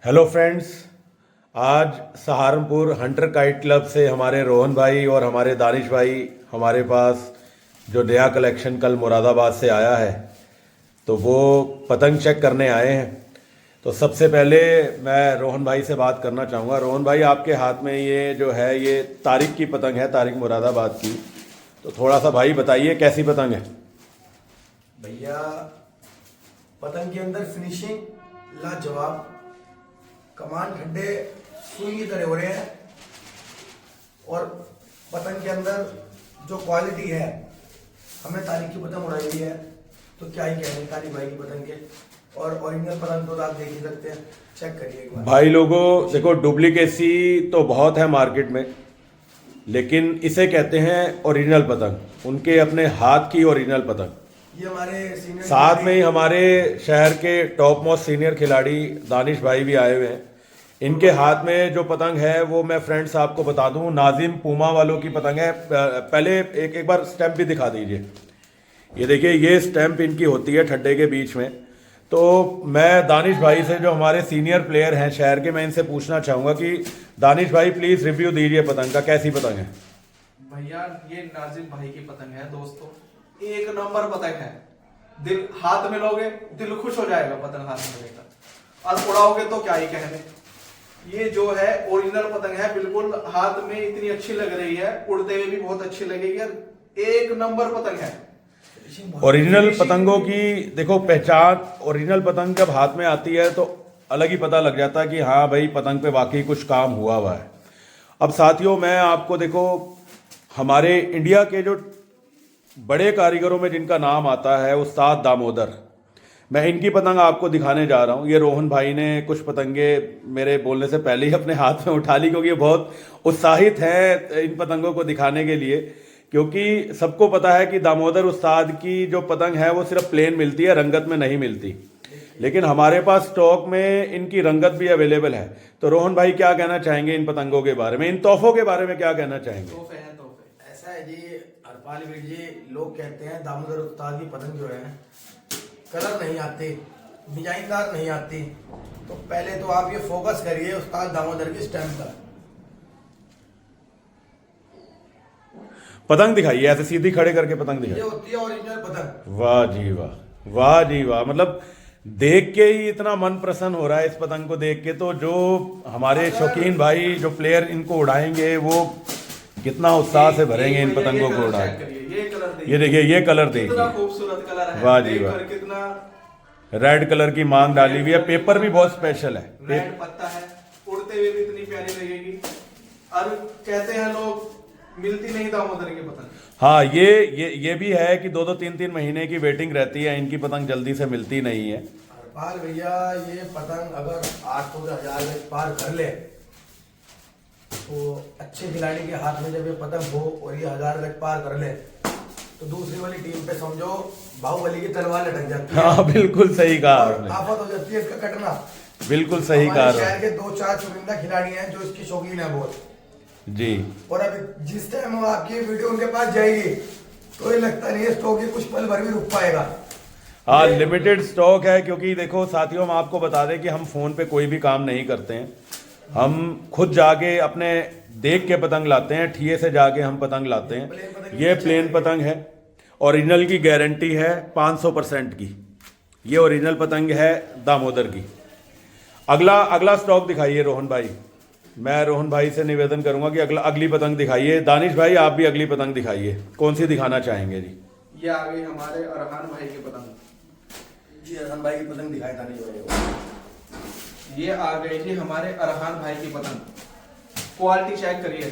Hello friends. आज Saharanpur Hunter kite club से हमारे रोहन भाई और हमारे दानिश भाई हमारे पास जो नया कलेक्शन कल मुरादाबाद से आया है तो वो पतंग चेक करने आए हैं। तो सबसे पहले मैं रोहन भाई से बात करना चाहूँगा। रोहन भाई, आपके हाथ में ये जो है ये तारिक की पतंग है, तारिक मुरादाबाद की। तो थोड़ा सा भाई बताइए कैसी पतंग है। भैया, पतंग के अंदर फिनिशिंग लाजवाब, कमान ठंडे सुई की तरह हो रहे हैं और पतंग के अंदर जो क्वालिटी है, हमने तारीख की पतंग उड़ाई हुई है तो क्या ही कहने तारीख भाई की पतंग के। और ओरिजिनल पतंग तो आप देख ही सकते हैं, चेक करिए एक बार। भाई लोगों देखो, डुप्लीकेसी तो बहुत है मार्केट में, लेकिन इसे कहते हैं ओरिजिनल पतंग, उनके अपने हाथ की ओरिजिनल पतंग। ये हमारे सीनियर साथ में ही हमारे शहर के टॉप मोस्ट सीनियर खिलाड़ी दानिश भाई भी आए हुए हैं। इनके हाथ में जो पतंग है वो मैं फ्रेंड्स आपको बता दूं, नाजिम पूमा वालों की पतंग है। पहले एक बार स्टैंप भी दिखा दीजिए। ये देखिए, ये स्टैंप इनकी होती है ठड्डे के बीच में। तो मैं दानिश भाई से, जो हमारे सीनियर प्लेयर हैं शहर के, मैं इनसे पूछना चाहूँगा कि दानिश भाई प्लीज़ रिव्यू दीजिए पतंग का, कैसी पतंग है। भैया, ये नाजिम भाई की पतंग है दोस्तों, एक नंबर पतंग है। दिल हाथ में लोगे दिल खुश हो जाएगा पतंग हाथ में लेकर, और उड़ाओगे तो क्या ही कहने। ये जो है ओरिजिनल पतंग है, बिल्कुल हाथ में इतनी अच्छी लग रही है, उड़ते हुए भी बहुत अच्छी लगेगी और एक नंबर पतंग है। ओरिजिनल पतंगों की देखो पहचान, ओरिजिनल पतंग जब हाथ में आती है तो अलग ही पता लग जाता है कि हाँ भाई, पतंग पे वाकई कुछ काम हुआ है। अब साथियों, मैं आपको देखो, हमारे इंडिया के जो बड़े कारीगरों में जिनका नाम आता है उस्ताद दामोदर, मैं इनकी पतंग आपको दिखाने जा रहा हूँ। ये रोहन भाई ने कुछ पतंगे मेरे बोलने से पहले ही अपने हाथ में उठा ली, क्योंकि ये बहुत उत्साहित है इन पतंगों को दिखाने के लिए। क्योंकि सबको पता है कि दामोदर उस्ताद की जो पतंग है वो सिर्फ प्लेन मिलती है, रंगत में नहीं मिलती। लेकिन हमारे पास स्टॉक में इनकी रंगत भी अवेलेबल है। तो रोहन भाई क्या कहना चाहेंगे इन पतंगों के बारे में, इन तोहफों के बारे में क्या कहना चाहेंगे। तोहफे हैं तोहफे। ऐसा है जी हरपाल वीर जी, लोग कहते हैं दामोदर उस्ताद की पतंग जो है कलर नहीं आते, डिजाइनदार नहीं आती। तो पहले तो आप ये फोकस करिए उस्ताद दामोदर की स्टैम्प पर। पतंग दिखाइए, ऐसे सीधी खड़े करके पतंग ये दिखाइए। होती है ओरिजिनल पतंग। वाह जी वाह, वाह जी वाह। मतलब देख के ही इतना मन प्रसन्न हो रहा है इस पतंग को देख के। तो जो हमारे शौकीन भाई, जो प्लेयर इनको उड़ाएंगे, वो कितना उत्साह से भरेंगे इन पतंगों को उड़ा। ये देखिए, ये कलर कितना देखिए, खूबसूरत कलर है। वाह जी देख वाह। कर कितना रेड कलर की मांग डाली हुई है, पेपर भी बहुत स्पेशल है। रेड पत्ता है, उड़ते हुए भी इतनी प्यारी लगेगी। और कहते हैं लोग मिलती नहीं दामोदर की पतंग। हाँ, ये भी है कि 2-3 महीने की वेटिंग रहती है, इनकी पतंग जल्दी से मिलती नहीं है। हरपाल भैया, ये पतंग अगर 800 से 1000 गज पार कर ले तो अच्छे खिलाड़ी के हाथ में जब ये पतंग हो और ये 1000 गज पार कर ले तो दूसरी वाली टीम पे समझो बाहुबली की तलवार लटक जाती है। हाँ, बिल्कुल सही कहा और आपने, आफत हो जाती है इसका कटना। बिल्कुल सही कहा हमारे शहर के 2-4 चुनिंदा खिलाड़ी हैं जो इसके शौकीन है बहुत जी। और अभी जिस टाइम आपकी वीडियो उनके पास जाएगी तो ये लगता नहीं है स्टॉक ये कुछ पल भर भी रुक पाएगा। हाँ, लिमिटेड स्टॉक है। क्योंकि देखो साथियों, हम आपको बता दें कि हम फ़ोन पे कोई भी काम नहीं करते हैं। हम खुद जाके अपने देख के पतंग लाते हैं, ठिए से जाके हम पतंग लाते हैं। ये प्लेन पतंग है, ओरिजिनल की गारंटी है 500% की। ये ओरिजिनल पतंग है दामोदर की। अगला स्टॉक दिखाइए रोहन भाई। मैं रोहन भाई से निवेदन करूंगा कि अगली पतंग दिखाइए। दानिश भाई, आप भी अगली पतंग दिखाइए, कौन सी दिखाना चाहेंगे जी। ये आ गई हमारे अरहान भाई की पतंग। जी अरहान भाई की पतंग दिखाई था नहीं। ये आ गई जी हमारे अरहान भाई की पतंग। क्वालिटी चेक करिए,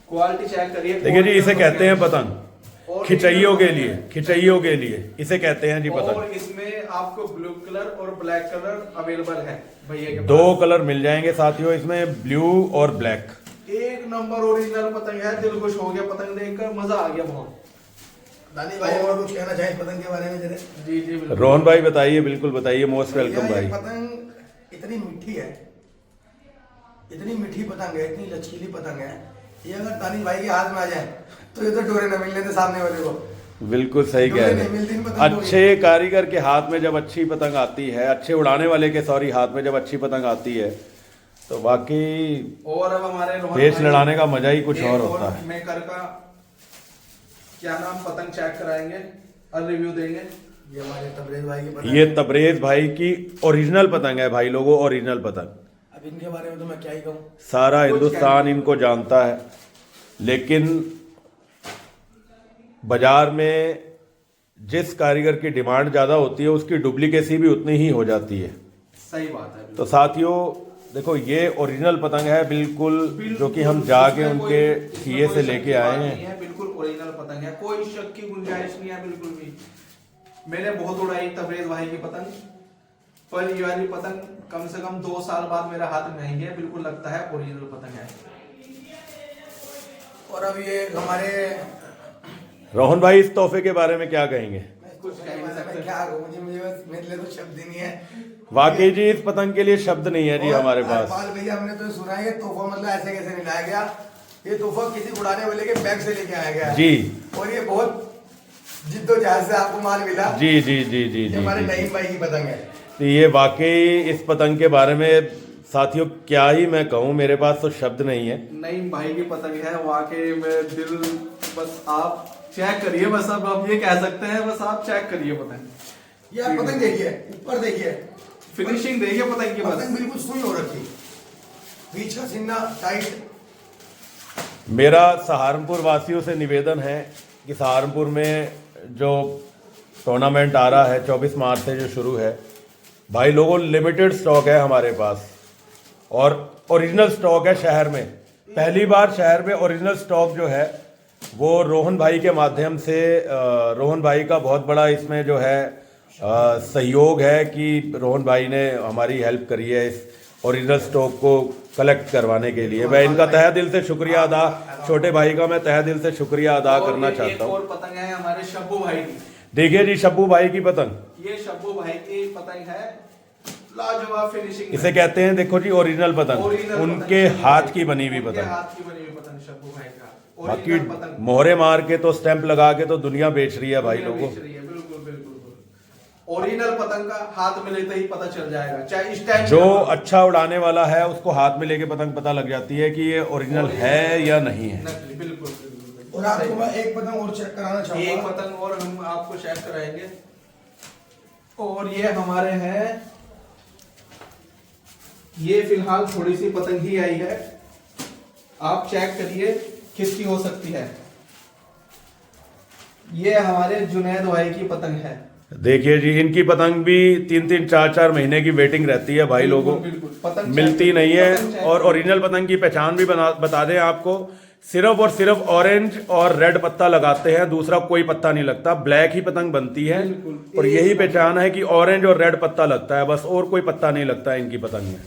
क्वालिटी चेक करिए। देखिए जी, इसे कहते हैं पतंग खिंचाइयों के लिए, खिंचाइयों के लिए इसे कहते हैं जी पतंग। और इसमें आपको ब्लू कलर और ब्लैक कलर अवेलेबल है भैया के पास। 2 कलर मिल जाएंगे साथियों इसमें, ब्लू और ब्लैक। एक नंबर ओरिजिनल पतंग है, दिल खुश हो गया पतंग देखकर, मजा आ गया बहुत। दानी भाई और कुछ कहना चाहे पतंग के बारे में जरा? जी जी बिल्कुल। रोहन भाई बताइए, बिल्कुल बताइए, मोस्ट वेलकम भैया, भाई। ये पतंग इतनी मीठी है, इतनी मीठी पतंग है, इतनी लचकीली पतंग है। ये अगर दानी भाई के हाथ में आ जाए तो ये तो डोरे न मिलने थे सामने वाले को। बिल्कुल सही कह रहे नहीं मिलती इन हैं। पतंगों की। अच्छे कारीगर के हाथ में जब अच्छी पतंग आती है, अच्छे उड़ाने वाले के सॉरी हाथ में जब अच्छी पतंग आती है, तो बाकी और अब हमारे रोहन पेच भाई लड़ाने का मजा ही कुछ एक और होता है। मेकर का क्या नाम पतंग चेक कराएंगे और रिव्यू देंगे। ये हमारे तबरेज भाई की पतंग ये तबरेज भाई की ओरिजिनल पतंग है भाई लोगों, ओरिजिनल पतंग। अब इनके बारे में तो मैं क्या ही कहूँ। सारा कुछ हिंदुस्तान कहने इनको जानता है, लेकिन बाजार में जिस कारीगर की डिमांड ज़्यादा होती है उसकी डुप्लीकेसी भी उतनी ही हो जाती है। सही बात है। तो साथियों देखो, ये ओरिजिनल पतंग है बिल्कुल, जो कि हम जाके इसमें उनके कोई किए से शक लेके की आए बात नहीं हैं। है, बिल्कुल ओरिजिनल पतंग है, कोई शक की गुंजाइश नहीं है बिल्कुल भी। मैंने बहुत उड़ाई तबरेज भाई की पतंग, पर ये वाली पतंग कम से कम 2 साल बाद मेरे हाथ में आई है, बिल्कुल लगता है ओरिजिनल पतंग है। और अब ये हमारे रोहन भाई इस तोहफे के बारे में क्या कहेंगे? कुछ कह नहीं सकते। मैं क्या कहूँ जी, मुझे बस मेरे लिए तो शब्द ही नहीं है। वाकई जी इस पतंग के लिए शब्द नहीं है जी और हमारे पास। अरबाज भैया हमने तो सुना है ये तोहफा मतलब ऐसे कैसे नहीं लाया गया। ये तोहफा किसी उड़ाने वाले के बैग से लेके आया गया है। जी और ये बहुत जिद्दोजहद से आपको माल मिला। जी जी जी जी ये जी हमारे जी। नईम भाई की पतंग है। तो ये वाकई इस पतंग के बारे में साथियों क्या ही मैं कहूँ, मेरे पास तो शब्द नहीं है। नईम भाई की पतंग है, वाकई में दिल, बस आप चेक करिए, बस अब आप ये कह सकते हैं, बस आप चेक करिए पतंग। ये आप पतंग देखिए, ऊपर देखिए, फिनिशिंग देखिए पतंग की, बस पतंग बिल्कुल सुई हो रखी, बीच का सीना टाइट। मेरा सहारनपुर वासियों से निवेदन है कि सहारनपुर में जो टूर्नामेंट आ रहा है 24 मार्च से जो शुरू है, भाई लोगों लिमिटेड स्टॉक है हमारे पास और ओरिजिनल स्टॉक है शहर में। पहली बार शहर में ओरिजिनल स्टॉक जो है वो रोहन भाई के माध्यम से, रोहन भाई का बहुत बड़ा इसमें जो है सहयोग है कि रोहन भाई ने हमारी हेल्प करी है इस ओरिजिनल स्टॉक को कलेक्ट करवाने के लिए। मैं इनका तहे दिल से शुक्रिया अदा, छोटे भाई का मैं तहे दिल से शुक्रिया अदा और करना ये चाहता एक हूँ। और पतंग है हमारे शब्बू भाई की। देखिए जी शब्बू भाई की पतंग, ये शब्बू भाई की पतंग है, लाजवाब फिनिशिंग इसे कहते हैं देखो जी ओरिजिनल पतंग, उनके हाथ की बनी हुई पतंग। हाथ की बनी हुई पतंग शब्बू भाई का बाकी ओरिजिनल पतंग मोहरे मार के तो स्टैंप लगा के तो दुनिया बेच रही है भाई दुनिया लोगों। बेच रही है, बिल्कुल बिल्कुल। ओरिजिनल पतंग का हाथ में लेते ही पता चल जाएगा, चाहे इस टाइम जो अच्छा उड़ाने वाला है उसको हाथ में लेके पतंग पता लग जाती है कि ये ओरिजिनल है या नहीं है। नकली, बिल्कुल बिल्कुल। और आपको मैं एक पतंग और चेक कराना एक चाहूंगा। पतंग और हम आपको चेक कराएंगे, और ये हमारे हैं, ये फिलहाल थोड़ी सी पतंग ही आई है, आप चेक करिए किसकी हो सकती है। ये हमारे जुनैद भाई की पतंग है। देखिए जी इनकी पतंग भी 3-3 4-4 महीने की वेटिंग रहती है भाई लोगों, बिल्कुल, पतंग मिलती चेक- नहीं है। पतंग चेक- और ओरिजिनल पतंग की पहचान भी बता दें आपको, सिर्फ और सिर्फ ऑरेंज और रेड पत्ता लगाते हैं, दूसरा कोई पत्ता नहीं लगता, ब्लैक ही पतंग बनती है। बिल्कुल। और यही पहचान है कि ऑरेंज और रेड पत्ता लगता है, बस और कोई पत्ता नहीं लगता है इनकी पतंग में।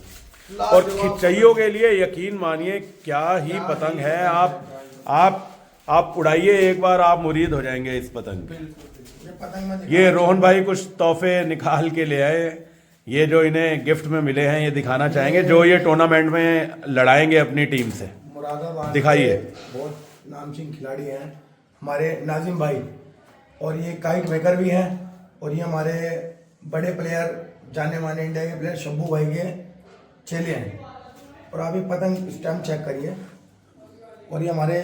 और खिंचइयों के लिए यकीन मानिए क्या ही पतंग है। आप उड़ाइए एक बार, आप मुरीद हो जाएंगे इस पतंग के। ये पतंग में ये रोहन भाई कुछ तोहफे निकाल के ले आए, ये जो इन्हें गिफ्ट में मिले हैं ये दिखाना चाहेंगे, जो ये टूर्नामेंट में लड़ाएंगे अपनी टीम से। मुरादाबाद दिखाइए। के बहुत नामचीन खिलाड़ी हैं हमारे नाजिम भाई, और ये काइट मेकर भी हैं, और ये हमारे बड़े प्लेयर, जाने माने इंडिया के प्लेयर शब्बू भाई के चेले हैं। और आप ये पतंग स्टैम्प चेक करिए, और ये हमारे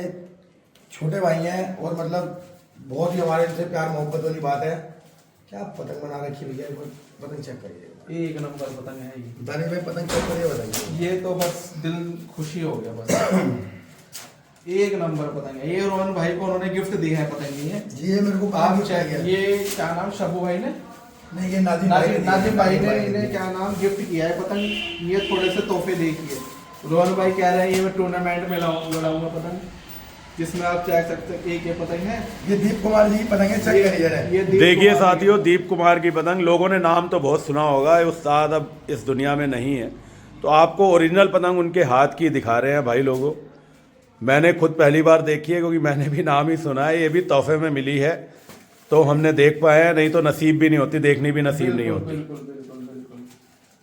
छोटे भाई हैं, और मतलब बहुत ही हमारे से प्यार मोहब्बत वाली बात है। क्या पतंग बना रखी है भैया, एक बार पतंग चेक करिए। एक नंबर पतंग है ये। दानी भाई पतंग चेक करिए, बताइए। ये तो बस दिल खुशी हो गया बस। एक नंबर पतंग है ये, रोहन भाई को उन्होंने गिफ्ट दी है पतंग ये। जी ये मेरे को आप काफी चेक, चाहिए। ये क्या नाम शब्बू भाई ने, नहीं ये नाजिम भाई ने नाजिम भाई ने दिया। इन्हें क्या नाम गिफ्ट किया है पतंग। ये थोड़े से तोहफे देखिए। रोहन भाई कह रहे हैं ये मैं टूर्नामेंट में लड़ाऊंगा पतंग, जिसमें आप चेक सकते हैं एक ये पतंग है। ये दीप कुमार जी की पतंग है, चेक करिए जरा। ये दीप देखिए कुमार साथियों दीप कुमार की पतंग, लोगों ने नाम तो बहुत सुना होगा, उस्ताद अब इस दुनिया में नहीं है, तो आपको ओरिजिनल पतंग उनके हाथ की दिखा रहे हैं भाई लोगों। मैंने खुद पहली बार देखी है क्योंकि मैंने भी नाम ही सुना है, ये भी तोहफे में मिली है तो हमने देख पाए हैं, नहीं तो नसीब भी नहीं होती, देखनी भी नसीब नहीं होती। बिल्कुल बिल्कुल बिल्कुल।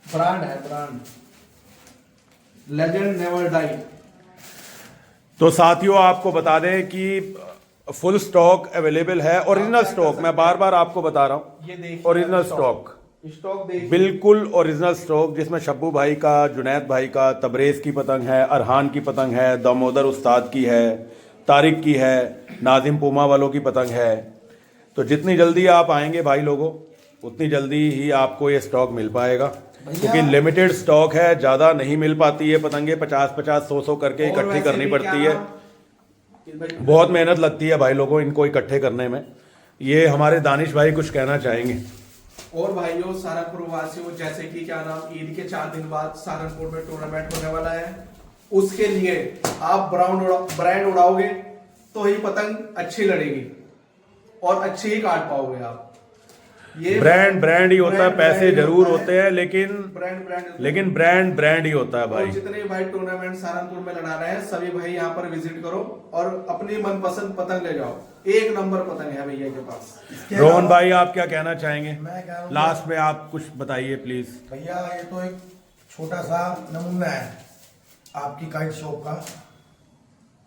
ब्रांड है, ब्रांड, लेजेंड नेवर डाई। तो साथियों आपको बता दें कि फुल स्टॉक अवेलेबल है, ओरिजिनल स्टॉक, मैं बार बार आपको बता रहा हूँ, ये देखिए ओरिजिनल स्टॉक, स्टॉक देखिए, बिल्कुल ओरिजिनल स्टॉक, जिसमें शब्बू भाई का, जुनैद भाई का, तबरेज़ की पतंग है, अरहान की पतंग है, दामोदर उस्ताद की है, तारिक की है, नाजिम पूमा वालों की पतंग है। तो जितनी जल्दी आप आएंगे भाई लोगों, उतनी जल्दी ही आपको ये स्टॉक मिल पाएगा, क्योंकि लिमिटेड स्टॉक है, ज़्यादा नहीं मिल पाती है पतंगे, 50-50, 100-100 करके और इकट्ठी वैसे करनी भी पड़ती क्या है, ना, बहुत मेहनत लगती है भाई लोगों इनको इकट्ठे करने में। ये हमारे दानिश भाई कुछ कहना चाहेंगे। और भाइयों सहारनपुर वासियों, जैसे कि क्या नाम, ईद के 4 दिन बाद सहारनपुर में टूर्नामेंट होने वाला है, उसके लिए आप ब्रांड उड़ाओगे तो ही पतंग अच्छी लड़ेगी और अच्छी ही काट पाओगे आप। ये ब्रांड ही होता है, पैसे ब्रांड जरूर होता होते हैं, लेकिन ब्रांड ही होता है और भाई। जितने भाई टूर्नामेंट सहारनपुर में लड़ा रहे हैं, सभी भाई यहाँ पर विजिट करो और अपनी मनपसंद पतंग ले जाओ। एक नंबर पतंग है भैया के पास। रोहन भाई आप क्या कहना चाहेंगे? मैं कह रहा हूँ लास्ट में आप कुछ बताइए प्लीज। भैया, ये तो एक छोटा सा नमूना है आपकी काइट शॉप का।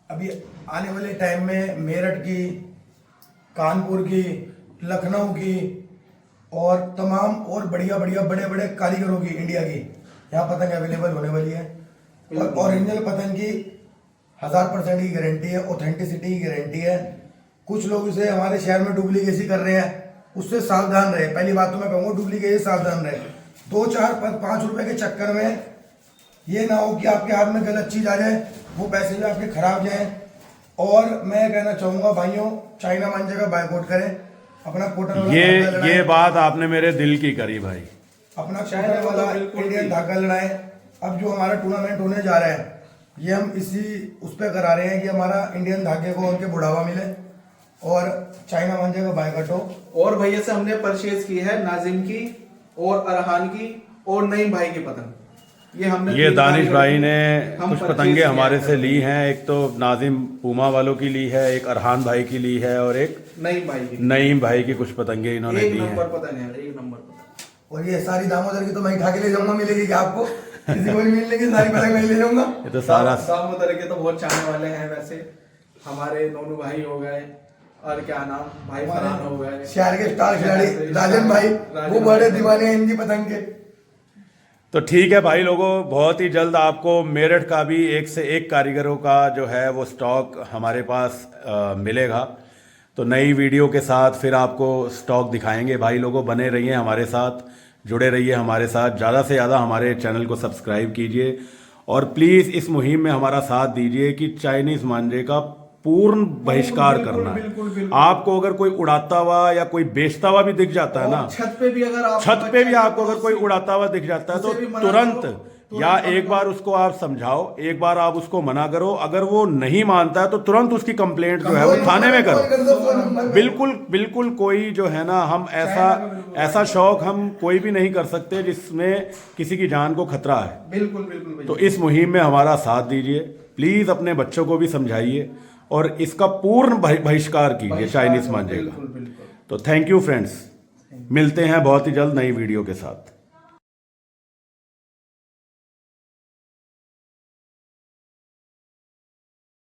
अभी आने वाले टाइम में मेरठ की, कानपुर की, लखनऊ की और तमाम और बढ़िया बढ़िया बड़े बड़े कारीगरों की, इंडिया की यहाँ पतंग अवेलेबल होने वाली है। और ओरिजिनल पतंग की 1000% की गारंटी है, ऑथेंटिसिटी की गारंटी है। कुछ लोग इसे हमारे शहर में डुप्लीकेसी कर रहे हैं, उससे सावधान रहे। पहली बात तो मैं कहूँगा डुप्लीकेसी से सावधान रहे। 2, 4, 5 रुपए के चक्कर में ये ना हो कि आपके हाथ में गलत चीज आ जाए, वो पैसे जो आपके खराब जाए। और मैं कहना चाहूंगा भाइयों, चाइना मांझे का बायकॉट करें, अपना कॉटन वाला धागा लड़ाएं। ये बात आपने मेरे दिल की करी भाई। अपना कॉटन वाला इंडियन धागा लड़ाएं। अब जो हमारा टूर्नामेंट होने जा रहा है, ये हम इसी उस पर करा रहे हैं कि हमारा इंडियन धागे को उनके बढ़ावा मिले और चाइना मांझे का बायकॉट हो। और भैया से हमने परचेज की है नाजिम की और अरहान की और नईम भाई की पतंग। ये दानिश भाई ने हम कुछ purchase पतंगे किया हमारे है। से ली हैं। एक तो नाजिम पूमा वालों की ली है, एक अरहान भाई की ली है और एक नईम भाई की। नईम भाई की कुछ पतंगे इन्होंने एक दी हैं। नंबर पतंग है, एक नंबर पतंग। और ये सारी दामोदर की तो मैं उठा के ले जाऊंगा, मिलेगी क्या आपको? किसी को नहीं मिलेगी, सारी पतंग मैं ले जाऊंगा। ये तो सारा दामोदर के तो बहुत चाहने वाले हैं वैसे। हमारे नोनू भाई हो गए और क्या नाम, भाई फरहान हो गए, शहर के स्टार खिलाड़ी राजन भाई, वो बड़े दीवाने हैं इनकी पतंग के। तो ठीक है भाई लोगों, बहुत ही जल्द आपको मेरठ का भी एक से एक कारीगरों का जो है वो स्टॉक हमारे पास मिलेगा। तो नई वीडियो के साथ फिर आपको स्टॉक दिखाएंगे भाई लोगों। बने रहिए हमारे साथ, जुड़े रहिए हमारे साथ, ज़्यादा से ज़्यादा हमारे चैनल को सब्सक्राइब कीजिए और प्लीज़ इस मुहिम में हमारा साथ दीजिए कि चाइनीज़ मांझे का पूर्ण बहिष्कार करना है। बिल्कुल। आपको अगर कोई उड़ाता हुआ या कोई बेचता हुआ भी दिख जाता है ना, छत पे भी अगर आप, छत पे भी आपको अगर कोई उड़ाता हुआ दिख जाता है तो उसे भी मना तुरंत करो, या एक बार उसको आप समझाओ, एक बार आप उसको मना करो। अगर वो नहीं मानता है तो तुरंत उसकी कंप्लेंट जो है वो थाने में करो। बिल्कुल कोई जो है ना, हम ऐसा शौक हम कोई भी नहीं कर सकते जिसमें किसी की जान को खतरा है। बिल्कुल तो इस मुहिम में हमारा साथ दीजिए प्लीज, अपने बच्चों को भी समझाइए और इसका पूर्ण बहिष्कार कीजिए चाइनीज मांझे का। तो थैंक यू फ्रेंड्स, मिलते हैं बहुत ही जल्द नई वीडियो के साथ।